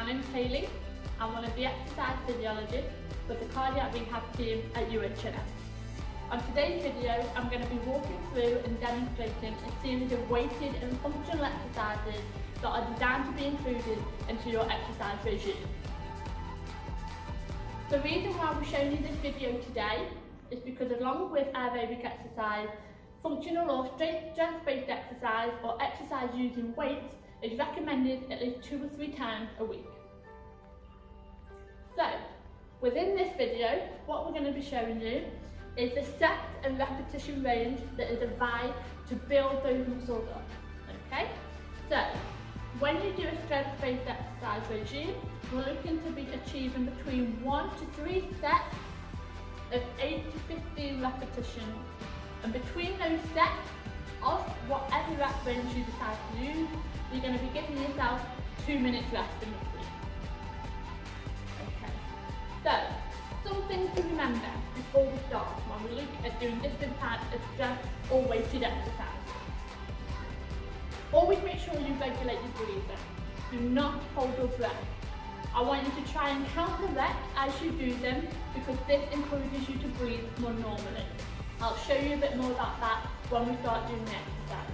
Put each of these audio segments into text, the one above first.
name's Hayley. I'm one of the exercise physiologists with the cardiac rehab team at UHNM. On today's video, I'm going to be walking through and demonstrating a series of weighted and functional exercises that are designed to be included into your exercise regime. The reason why we're showing you this video today is because along with aerobic exercise, functional or strength-based exercise or exercise using weights is recommended at least 2 or 3 times a week. So, within this video, what we're going to be showing you is the set and repetition range that is advised to build those muscles up. Okay? So, when you do a strength-based exercise regime, we're looking to be achieving between 1 to 3 sets of 8 to 15 repetitions. And between those sets of whatever rep range you decide to use, you're going to be giving yourself 2 minutes rest in between. Okay. So, some things to remember before we start when we look at doing different types of strength or weighted exercises. Always make sure you regulate your breathing. Do not hold your breath. I want you to try and count the reps as you do them because this encourages you to breathe more normally. I'll show you a bit more about that when we start doing the exercises.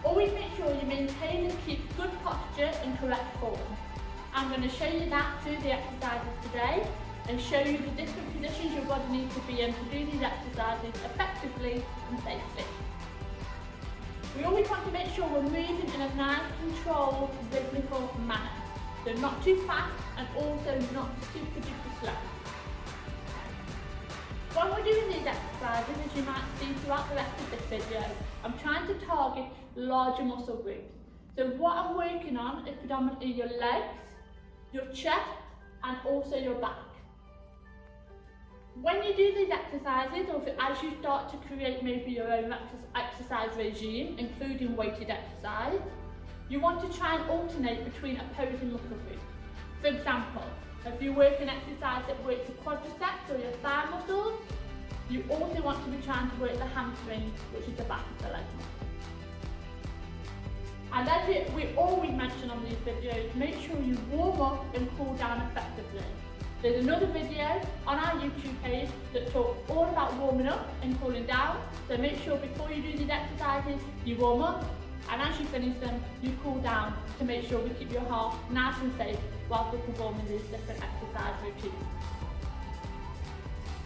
Always make sure you maintain and keep good posture and correct form. I'm going to show you that through the exercises today and show you the different positions your body needs to be in to do these exercises effectively and safely. We always want to make sure we're moving in a nice, controlled, rhythmical manner. So not too fast and also not super duper slow. When we're doing these exercises, as you might see throughout the rest of this video, I'm trying to target larger muscle groups. So what I'm working on is predominantly your legs, your chest, and also your back. When you do these exercises, or as you start to create maybe your own exercise regime, including weighted exercise, you want to try and alternate between opposing muscle groups. For example, if you work an exercise that works the quadriceps or your thigh muscles, you also want to be trying to work the hamstring, which is the back of the leg muscle. And as we always mention on these videos, make sure you warm up and cool down effectively. There's another video on our YouTube page that talks all about warming up and cooling down, so make sure before you do these exercises, you warm up, and as you finish them, you cool down to make sure we keep your heart nice and safe whilst we're performing these different exercise routines.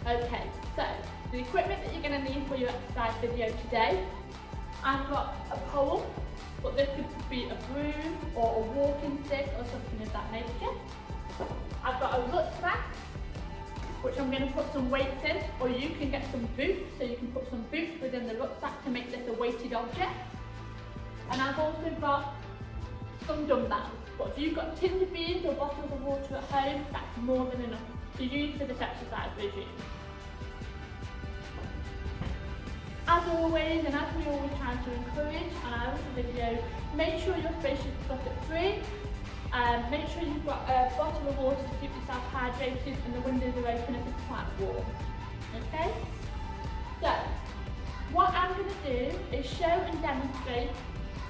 Okay, so the equipment that you're going to need for your exercise video today, I've got a pole, but this could be a broom or a walking stick or something of that nature. I've got a rucksack, which I'm going to put some weights in, or you can get some boots, so you can put some boots within the rucksack to make this a weighted object. And I've also got some dumbbells, but if you've got tinned beans or bottles of water at home, that's more than enough to use for this exercise regime. As always, and as we always try to encourage on our video, make sure your space is split at 3. Make sure you've got a bottle of water to keep yourself hydrated and the windows are open if it's quite warm. Okay? So, what I'm going to do is show and demonstrate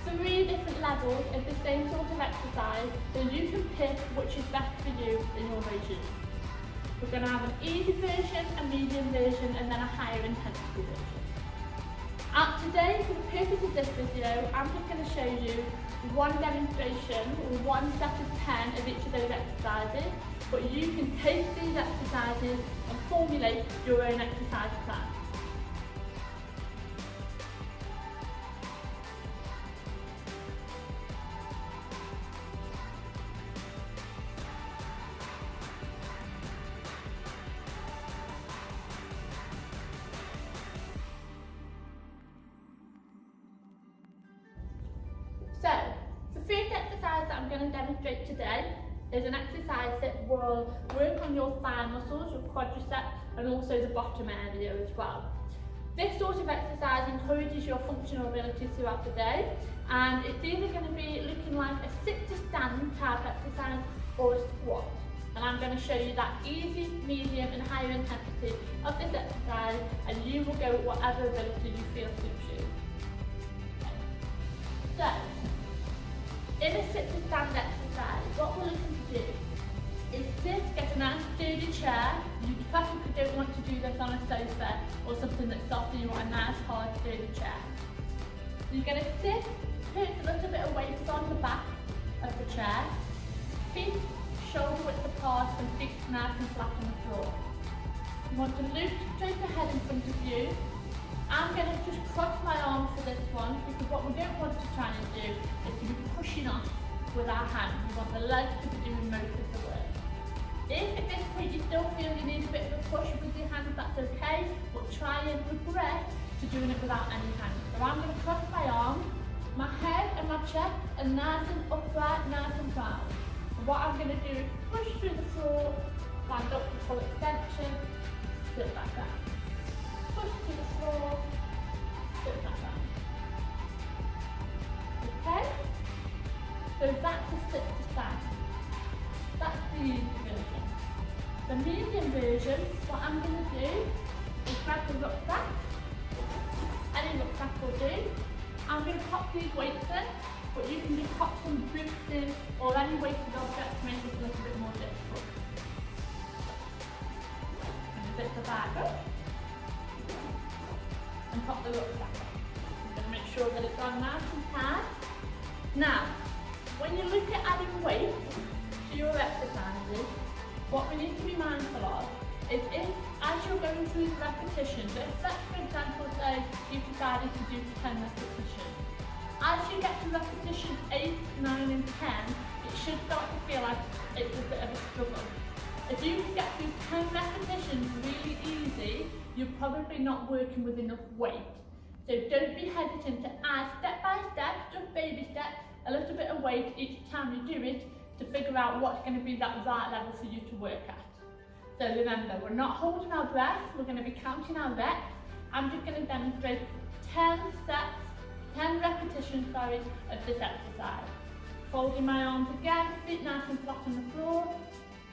3 different levels of the same sort of exercise so you can pick which is best for you in your regime. We're going to have an easy version, a medium version, and then a higher intensity version. Today, for the purpose of this video, I'm just going to show you one demonstration or one set of 10 of each of those exercises, but you can take these exercises and formulate your own exercise plan. So, the first exercise that I'm going to demonstrate today is an exercise that will work on your thigh muscles, your quadriceps, and also the bottom area as well. This sort of exercise encourages your functional ability throughout the day, and it's either going to be looking like a sit to stand type exercise or a squat. And I'm going to show you that easy, medium, and higher intensity of this exercise, and you will go with whatever ability you feel suits you. So, In a sit to stand exercise, what we're looking to do is sit, get a nice sturdy chair. You possibly don't want to do this on a sofa or something that's soft, you want a nice hard sturdy chair. You're going to sit, put a little bit of weight on the back of the chair, feet shoulder width apart and feet nice and flat on the floor. You want to look straight ahead in front of you. I'm going to just cross my arms for this one because what we don't want to try and do is to be pushing off with our hands. We want the legs to be doing most of the work. If at this point you still feel you need a bit of a push with your hands, that's okay, but try and regret to doing it without any hands. So I'm going to cross my arms, my head and my chest are nice and upright, nice and round. And what I'm going to do is push through the floor, stand up to full extension, sit back down. Push to the floor, sit back down. Okay? So that's a sit to stand. That's the easy version. The medium version, what I'm going to do is grab the rucksack. Any rucksack will do. I'm going to pop these weights in, but you can just pop some boots in or any weighted object to make this a little bit more difficult. And zip the bag up. And pop the rucksack up. I'm going to make sure that it's on nice and tight. Now, when you look at adding weight to your exercises, what we need to be mindful of is if, as you're going through the repetitions, if let's for example say you've decided to do 10 repetitions, as you get to repetition 8, 9 and 10, it should start to feel like it's a bit of a struggle. If you can get through 10 repetitions really easy, you're probably not working with enough weight. So don't be hesitant to add step by step, just baby steps, a little bit of weight each time you do it to figure out what's going to be that right level for you to work at. So remember, we're not holding our breath, we're going to be counting our reps. I'm just going to demonstrate 10 repetitions of this exercise. Folding my arms again, feet nice and flat on the floor.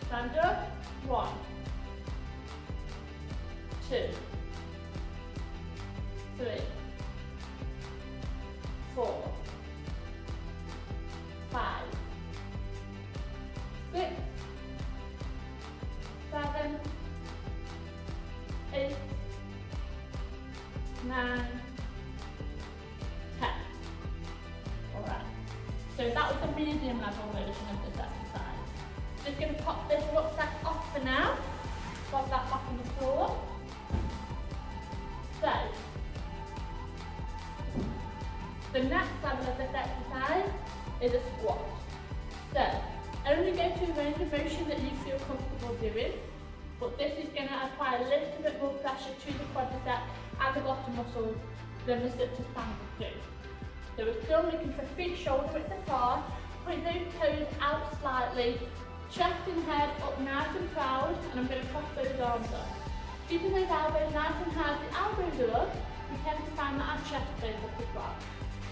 Stand up. 1, 2, 3, 4, 5, 6, 7, 8, 9, 10. Alright, so that was the medium level version of this exercise. Just going to pop this rucksack off for now, pop that back on the floor. So, the next level of this exercise is a squat. So, only go to a range of motion that you feel comfortable doing, but this is going to apply a little bit more pressure to the quadricep and the bottom muscles than the sit to stand would do. So we're still looking for feet shoulder width apart, put those toes out slightly, chest and head up nice and proud, and I'm going to cross those arms up. Keeping those elbows nice and high, the elbows are up, we tend to find that our chest goes up as well.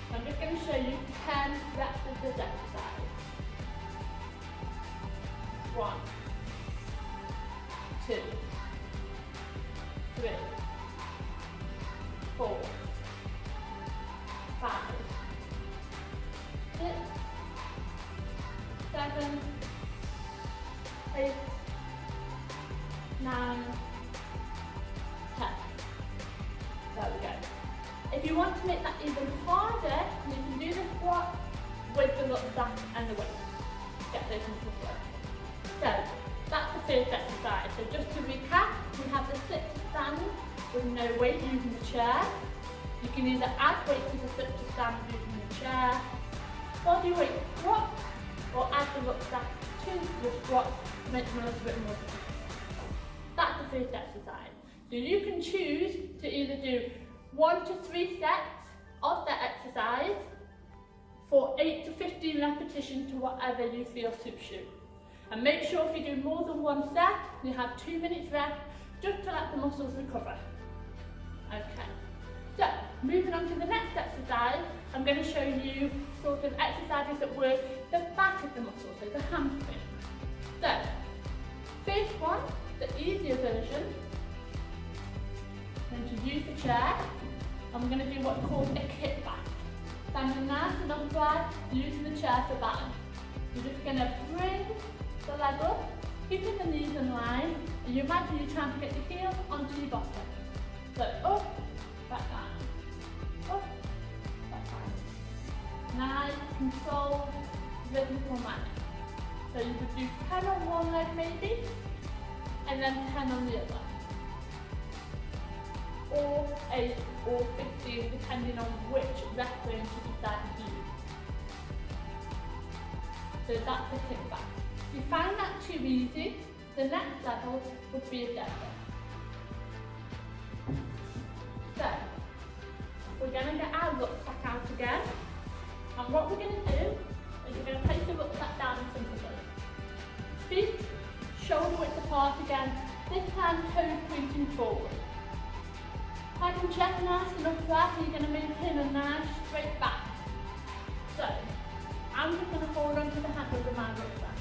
So I'm just going to show you 10 reps of this exercise. 1, 2, 3, 4, 5, 6, 7, 8, 9, 10. There we go. If you want to make that even harder, you can do the squat with the rucksack and the weight. Get those muscles working. So, that's the first exercise. So just to recap, we have the sit to stand with no weight using the chair. You can either add weight to the sit to stand using the chair, body weight squat, or add the rucksack to the squat to make them a little bit more difficult. That's the first exercise. So you can choose to either do 1 to 3 sets of that exercise for 8 to 15 repetitions to whatever you feel suits you. And make sure if you do more than 1 set, you have 2 minutes rest just to let the muscles recover. Okay, so moving on to the next exercise, I'm going to show you sort of exercises that work the back of the muscle, so the hamstring. So, first one, the easier version, I'm going to use the chair, and we're going to do what's called a kickback. Standing nice and upright, using the chair for balance. You're just going to bring the leg up, keeping the knees in line, and you imagine you're trying to get your heel onto your bottom. So up, back down, up, back down. Nice, controlled, rhythmical manner. So you could do 10 on one leg maybe, and then 10 on the other. Or 8 or 15 depending on which reference you decide to use. So that's the kickback. If you find that too easy, the next level would be a deadlift. So, we're going to get our rucksack out again, and what we're going to do is we're going to place the rucksack down in front of us. Feet shoulder width apart again, this time toes pointing forward. Head and chest nice and upright, and you're going to maintain a nice straight back. So, I'm just going to hold on to the handles of my rucksack.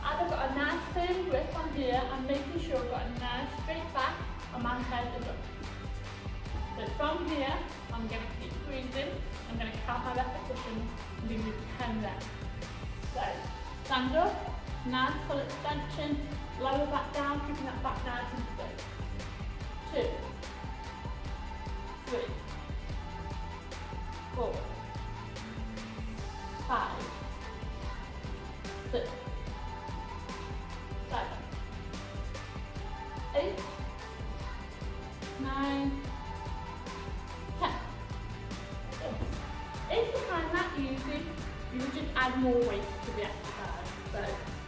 I've got a nice firm grip on here and making sure I've got a nice straight back and my head is up. So from here, I'm going to keep breathing. I'm going to count my repetitions and do 10 reps. So, stand up, nice full extension, lower back down, keeping that back nice and straight. 2, 3, 4, 5, 6, 7, 8, 9, 10. If you find that easy, you would just add more weight to the exercise. So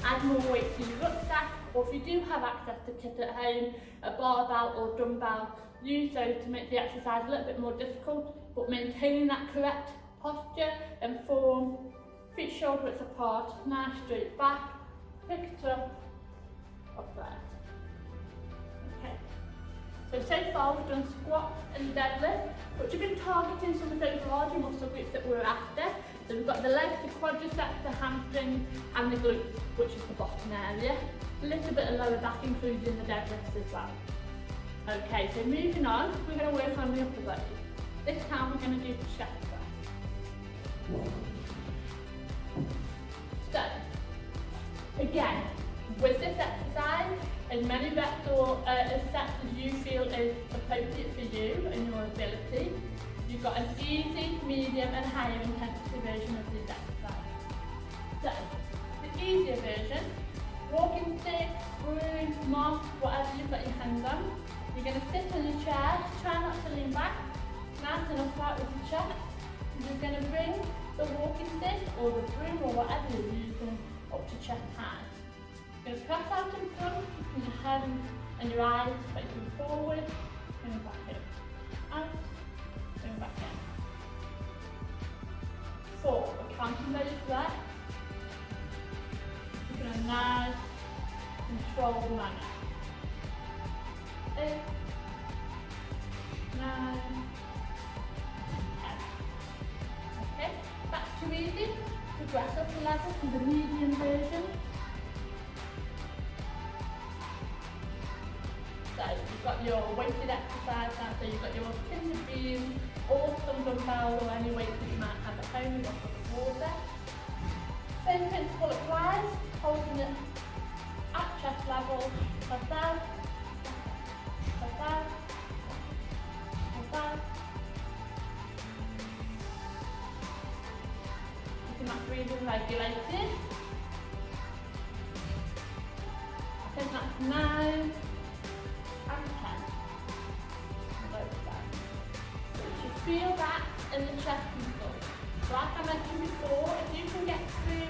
add more weight to your rucksack, or if you do have access to kit at home, a barbell or dumbbell, use those to make the exercise a little bit more difficult, but maintaining that correct posture and form, feet shoulder width apart, nice straight back, pick it up there. Okay. So far we've done squats and deadlift, but you've been targeting some of those larger muscle groups that we're after. So we've got the legs, the quadriceps, the hamstrings and the glutes, which is the bottom area. A little bit of lower back included in the deadlifts as well. Okay, so moving on, we're going to work on the upper body. This time we're going to do the chest press. So, again, with this exercise, as many reps or as sets as you feel is appropriate for you and your ability, you've got an easy, medium and higher intensity version of this exercise. So, the easier version, walking stick, broom, mop, whatever you've got your hands on. You're going to sit in a chair, try not to lean back, nice and upright with your chest. You're going to bring the walking stick or the broom or whatever you're using up to chest high. You're going to press out in front, keeping your head and your eyes facing forward, going back in, out, going back in. 4, we're counting those reps. You're going to nice, controlled manner. 8, 9, 10. Okay, that's too easy. Progress up the level to the medium version. So you've got your weighted exercise now, so you've got your timber beam or some dumbbell or any weight that you might have at home, you've got the water. Same principle applies, holding it at chest level, press down. Keeping that breathing regulated. I think that's 9 and 10. So you should feel that in the chest muscle. So like I mentioned before, if you can get through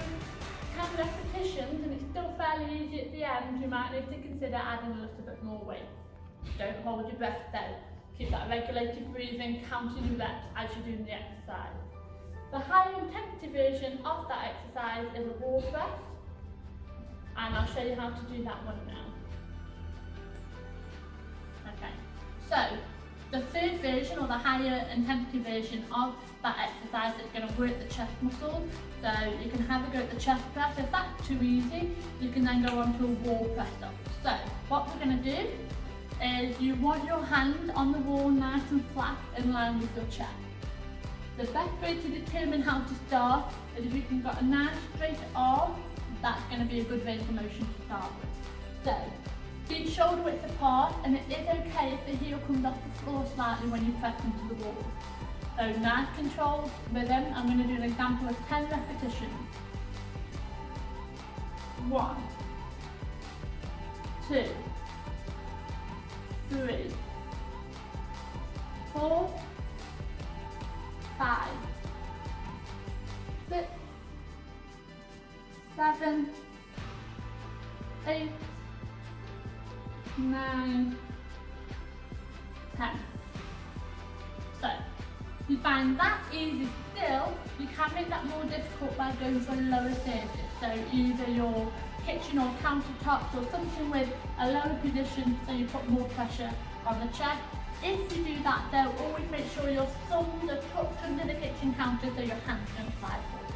10 repetitions and it's still fairly easy at the end, you might need to consider adding a little bit more weight. Don't hold your breath though. Keep that regulated breathing, counting your reps as you're doing the exercise. The higher intensity version of that exercise is a wall press, and I'll show you how to do that one now. Okay, so the third version or the higher intensity version of that exercise is going to work the chest muscle. So you can have a go at the chest press. If that's too easy, you can then go on to a wall press up. So what we're going to do is you want your hand on the wall nice and flat in line with your chest. The best way to determine how to start is if you've got a nice straight arm, that's going to be a good range of motion to start with. So, feet shoulder width apart, and it is okay if the heel comes off the floor slightly when you press into the wall. So nice controlled rhythm. I'm going to do an example of 10 repetitions. 1, 2, 3, 4, 5, 6, 7, 8, 9, 10. So, if you find that easy still, you can make that more difficult by going for a lower surface. So either your kitchen or countertops or something with a lower position so you put more pressure on the chest. If you do that though, always make sure your thumbs are tucked under the kitchen counter so your hands don't slide forward.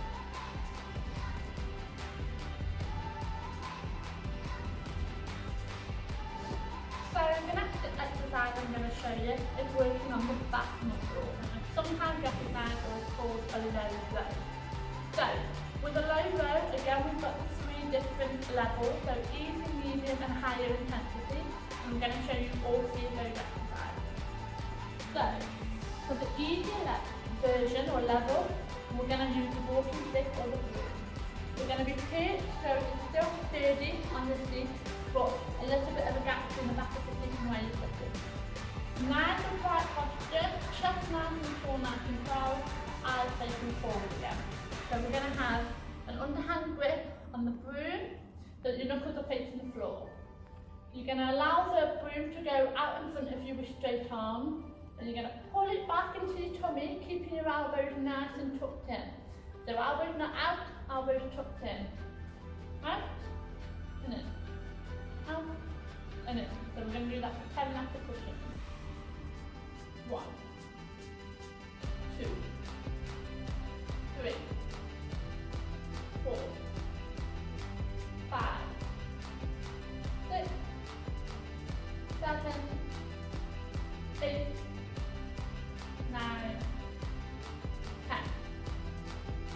So the next exercise I'm going to show you is working on the back muscle. Sometimes you recognize or it's called a low row. So with a low row, again we've got the 3 different levels, so easy, medium and higher intensity. I'm going to show you all 3 of those exercises. So for the easier version or level, we're going to use the walking stick or the broom. We're going to be perched so it's still sturdy on the seat, but a little bit of a gap in the back of the seat and where you're sitting. Nice and quiet posture, chest nice and tall, nice and proud, eyes facing forward again. So we're going to have an underhand grip on the broom so that your knuckles are facing the floor. You're going to allow the broom to go out in front of you with straight arms, and you're going to pull it back into your tummy, keeping your elbows nice and tucked in. So elbows not out, elbows tucked in. Out, and in. Out, and in. So we're going to do that for 10 repetitions. 1, 2, 3, 4, 5, 6, 7, 8, 9, 10.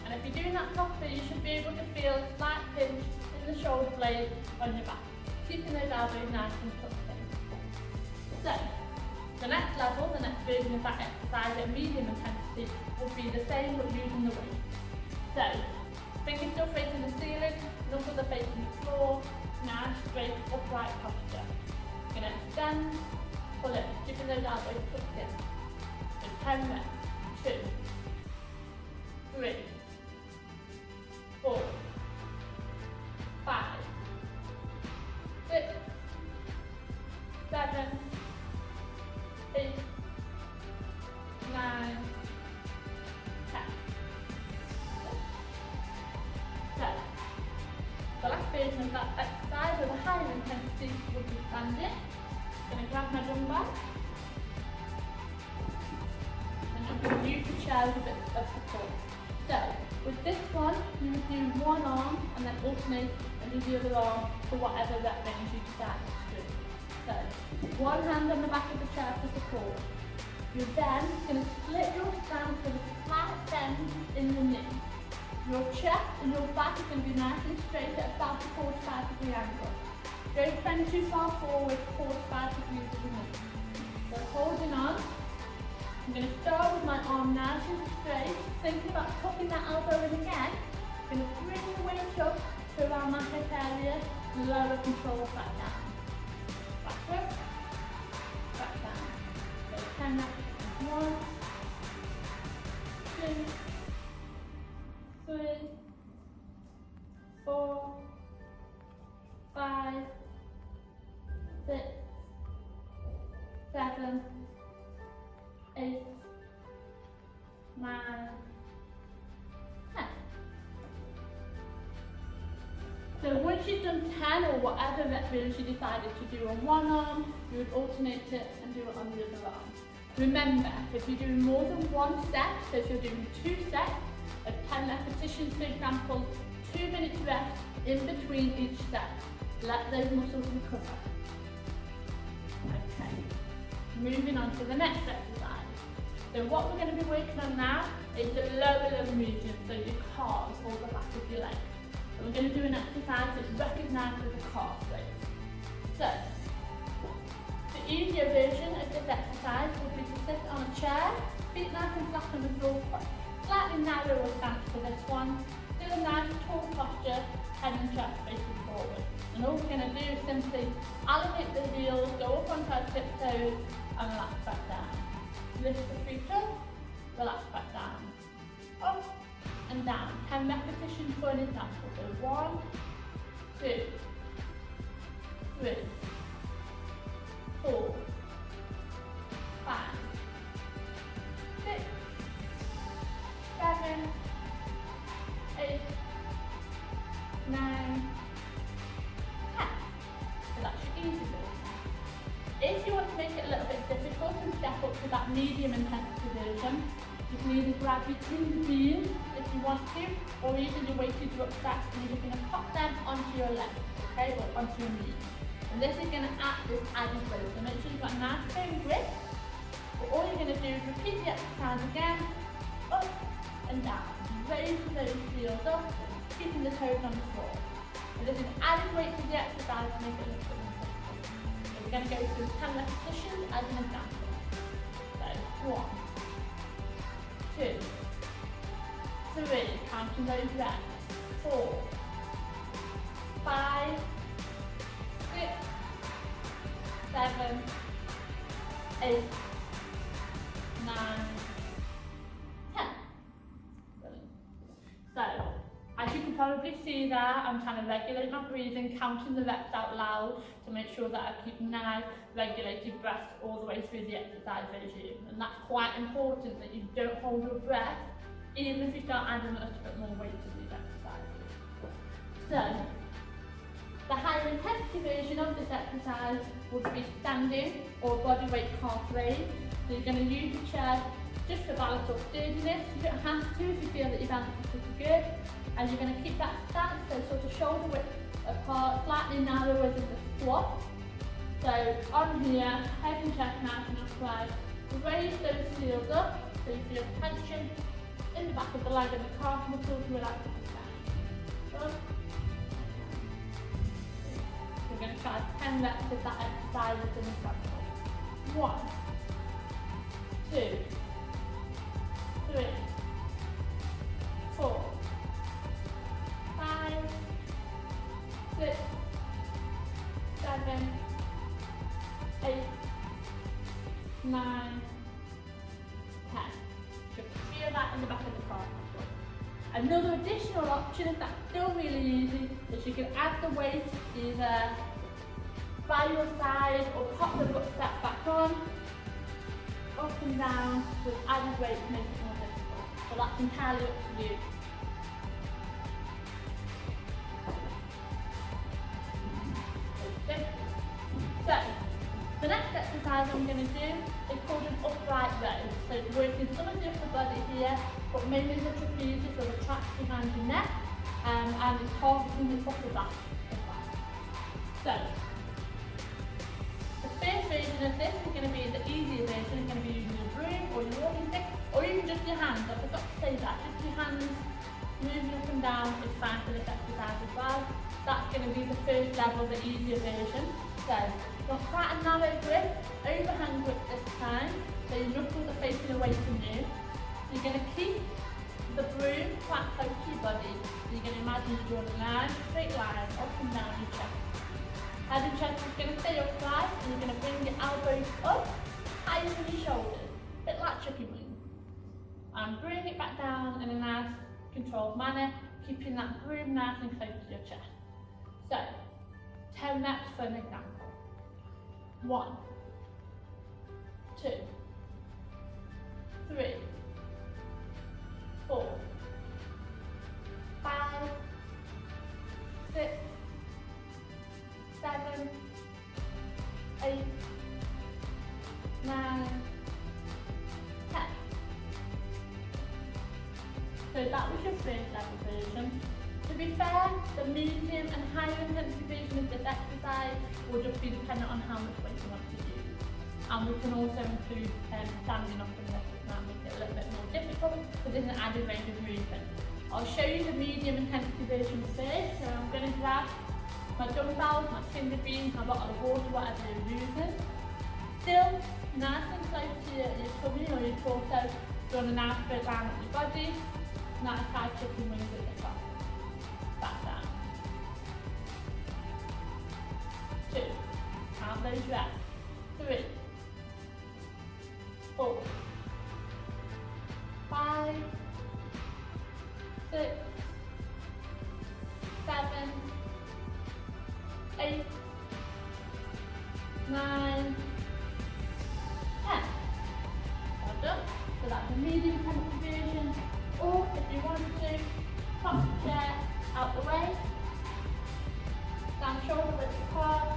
And if you're doing that properly, you should be able to feel a slight pinch in the shoulder blade on your back, keeping those elbows nice and tucked in. So, the next level, the next version of that exercise at medium intensity will be the same but using the weight. So, fingers still facing the ceiling, knuckles are facing the floor, nice straight upright posture. You're going to extend, pull it, keeping those elbows tucked in. So 10 reps. 2, 3, 4, 5, 6, 7, 8, 9, 10. So, the last version of that exercise with a higher intensity would be standing. I'm going to grab my dumbbell and I'm going to use the chair as a bit of support. So, with this one, you would do one arm and then alternate and do the other arm for whatever rep range you decide to do. So, one hand on the back of the chair for support. You're then going to split your stance with a flat bend in the knee. Your chest and your back is going to be nice and straight at about a 45-degree angle. Don't bend too far forward, 45 degrees of the knee. So holding on, I'm going to start with my arm nice and straight, thinking about tucking that elbow in again. I'm going to bring the weight up to around my hip area and lower control back down. Backwards, back down. So 10 reps. 1, 2, 3, 4, 5, 6, 7, 8, 9, 10. So once you've done 10 or whatever rep range you decided to do on one arm, you would alternate it and do it on the other arm. Remember, if you're doing more than one set, so if you're doing 2 sets of 10 repetitions, for example, 2 minutes rest in between each set. Let those muscles recover. Okay, moving on to the next exercise. So what we're going to be working on now is the lower limb region, so your calves or the back of your leg. And we're going to do an exercise that's recognised as a calf raise. So, the easier version of this exercise would be to sit on a chair, feet nice and flat on the floor, slightly narrower stance for this one. Still a nice tall posture, head and chest facing forward. And all we're going to do is simply elevate the heels, go up onto our tiptoes and relax back down. Lift the feet up, relax back down. Up and down. 10 repetitions for an example. So 1, 2, 3, 4, 5, 6, 7, 8, 9, 10. So that's your easy version. If you want to make it a little bit difficult and step up to that medium intensity version, you can either grab your tin beans if you want to, or even your weighted rucksacks, and you're going to pop them onto your legs, okay, or onto your knees. And this is going to act as added weight. So make sure you've got a nice firm grip. But all you're going to do is repeat the exercise again, up and down. Raise those heels up, keeping the toes on the floor. And this is added weight to the exercise to make it look good. We're going to go through 10 repetitions as an example. So 1, 2, 3, counting those reps, 4, 5, 6, 7, 8, 9, 10. Brilliant. So, as you can probably see there, I'm trying to regulate my breathing, counting the reps out loud to make sure that I keep nice, regulated breath all the way through the exercise regime. And that's quite important, that you don't hold your breath, even if you start adding a little bit more weight to these exercises. So, the higher intensity version of this exercise would be standing or body weight calf raise. So you're going to use your chair just for balance or sturdiness. You don't have to if you feel that your balance is pretty good. And you're going to keep that stance, so sort of shoulder width apart, slightly narrower than the squat. So on here, head and chest nice and upright. Raise those heels up so you feel tension in the back of the leg and the calf muscles, relax down. Up. We're going to try 10 reps of that exercise as an example. 1, 2, 3, 4, 5, 6, 7, 8, 9, 10. You can feel that in the back of the calf. Another additional option, if that's still really easy, is you can add the weight either by your side or pop the rucksack back on, up and down with added weight to make it more difficult. So that's entirely up to you. So, the next exercise I'm going to do is called an upright row. So it's working some of the upper body here, but mainly the trapezius or the traps behind your neck, and it's targeting the upper back as well. So, the first version of this is going to be the easier version. It's going to be using your broom or your walking stick, or even just your hands. I forgot to say that. Just your hands moving up and down is fine for this exercise as well. That's going to be the first level, the easier version. So, you've got quite a narrow grip, overhand grip this time, so your knuckles are facing away from you. You're going to keep the broom quite close to your body. So you're going to imagine you're drawing a nice straight line up and down your chest. Head and chest is going to stay upright, and you're going to bring your elbows up, higher than your shoulders, a bit like chicken wings. And bring it back down in a nice, controlled manner, keeping that broom nice and close to your chest. So, 10 reps for an example. 1, 2, 3, 4, 5, 6, 7, 8, 9, 10. So that was your first level version. To be fair, the medium and higher intensity version of this exercise will just be dependent on how much weight you want to use. And we can also include standing up in this example. there's an added range of movement. I'll show you the medium intensity version first. So I'm going to grab my dumbbells, my tinder beans, my bottle of water, whatever you're using. Still nice and close to your tummy or your torso. You want to now go down at your body. Nice high chicken wings at the top. Back down. 2. Count those reps. 3. 4. 5. 6. 7. 8. 9. 10. Well done. So that's a medium intensity version. Or if you want to, pop the chair out the way. Stand shoulder width apart.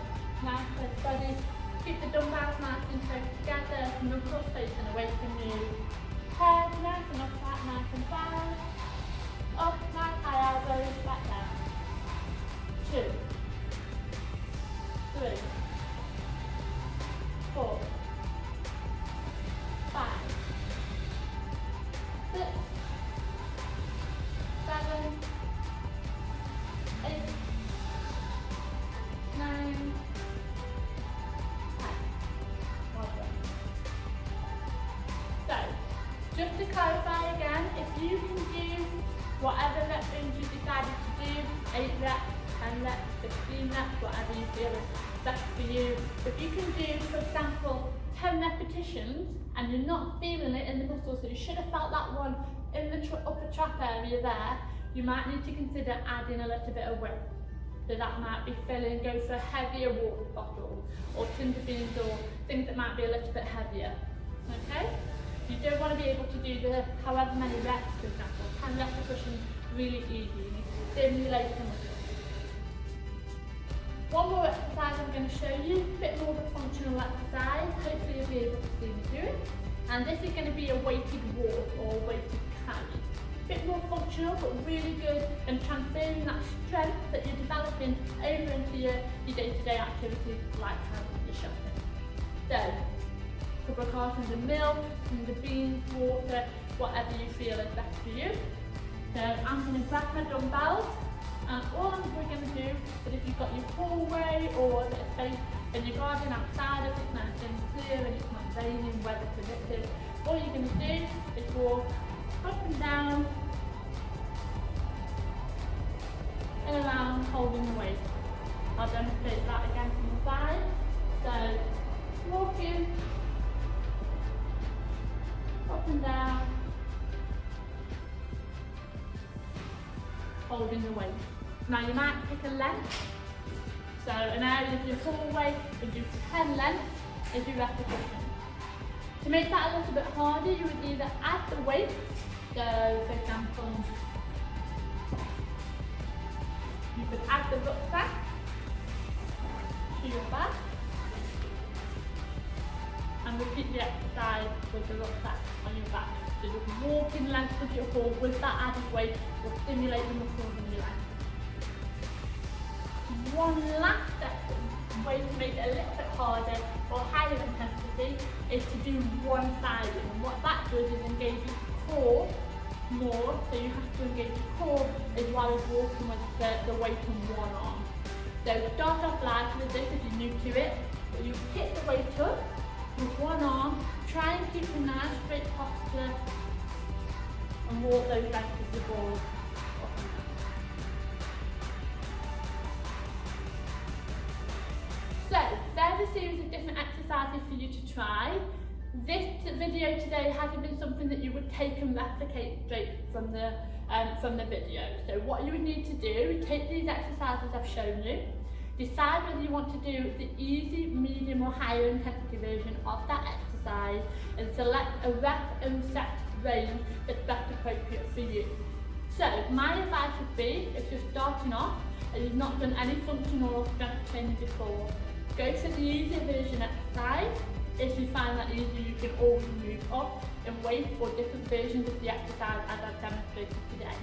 Nice and steady. Keep the dumbbells nice and close together. Knuckles facing away from you. Head nice and upright, nice and down. Up, nice high elbows, back down. 2. 3. 4. 5. 6. 7. 8. 9. 10. Well done. So, just to clarify again, if you can do whatever rep range you decided to do, 8 reps, 10 reps, 15 reps, whatever you feel is best for you. If you can do, for example, 10 repetitions and you're not feeling it in the muscles, so you should have felt that one in the upper trap area there, you might need to consider adding a little bit of weight. So that might be go for a heavier water bottle or tinder beans or things that might be a little bit heavier. Okay? You don't want to be able to do the however many reps, for example. 10 repetitions really easy. You need to stimulate the muscles. One more exercise I'm going to show you, a bit more of a functional exercise. Hopefully you'll be able to see me do it. And this is going to be a weighted walk or weighted carry. A bit more functional but really good and transferring that strength that you're developing over into your day-to-day activities like carrying your shopping. So, a couple of cartons of milk, some of the beans, water, whatever you feel is best for you. So I'm going to grab my dumbbells and all we're going to do is if you've got your hallway or a bit of space in your garden outside, if it's nice and clear and it's not raining, weather permitted, all you're going to do is walk up and down and around holding the weight. I'll demonstrate that again from the side. So walking up and down, holding the weight. Now you might pick a length, so an area of your hallway and do 10 lengths as your repetition. To make that a little bit harder, you would either add the weight, so for example, you could add the rucksack to your back and repeat the exercise with the rucksack on your back. So just walk in length of your hall with that added weight will stimulate the muscles in your leg. One last way to make it a little bit harder or higher intensity is to do one-sided, and what that does is engage your core more, so you have to engage your core as well as walking with the weight on one arm. So start off lightly with this if you're new to it, but you pick the weight up with one arm, try and keep a nice straight posture and walk those legs as the ball. So, there's a series of different exercises for you to try. This video today hasn't been something that you would take and replicate straight from the video. So what you would need to do is take these exercises I've shown you, decide whether you want to do the easy, medium or higher intensity version of that exercise and select a rep and set range that's best appropriate for you. So my advice would be, if you're starting off and you've not done any functional or strength training before, go for the easier version exercise. If you find that easier, you can always move up in weight or different versions of the exercise as I've demonstrated today.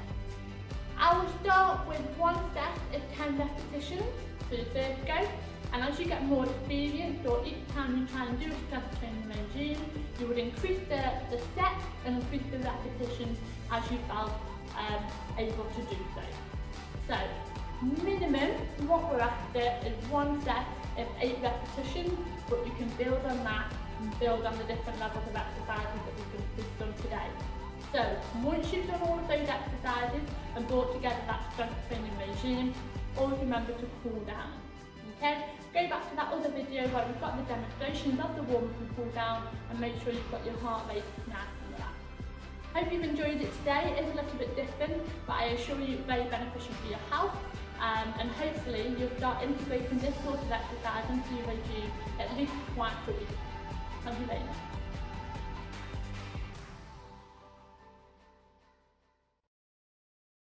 I will start with one set of 10 repetitions for the first go, and as you get more experienced or each time you try and do a strength training regime, you would increase the set and increase the repetitions as you felt able to do so. So, minimum, what we're after is one set of 8 repetitions, but you can build on that and build on the different levels of exercises that we've done today. So, once you've done all of those exercises and brought together that strength training regime, always remember to cool down. Okay? Go back to that other video where we've got the demonstrations of the warm up and cool down, and make sure you've got your heart rate nice and relaxed. Hope you've enjoyed it today. It is a little bit different, but I assure you it's very beneficial for your health. And hopefully you'll start integrating this sort of exercise into your regime at least twice a week. Thank you very much.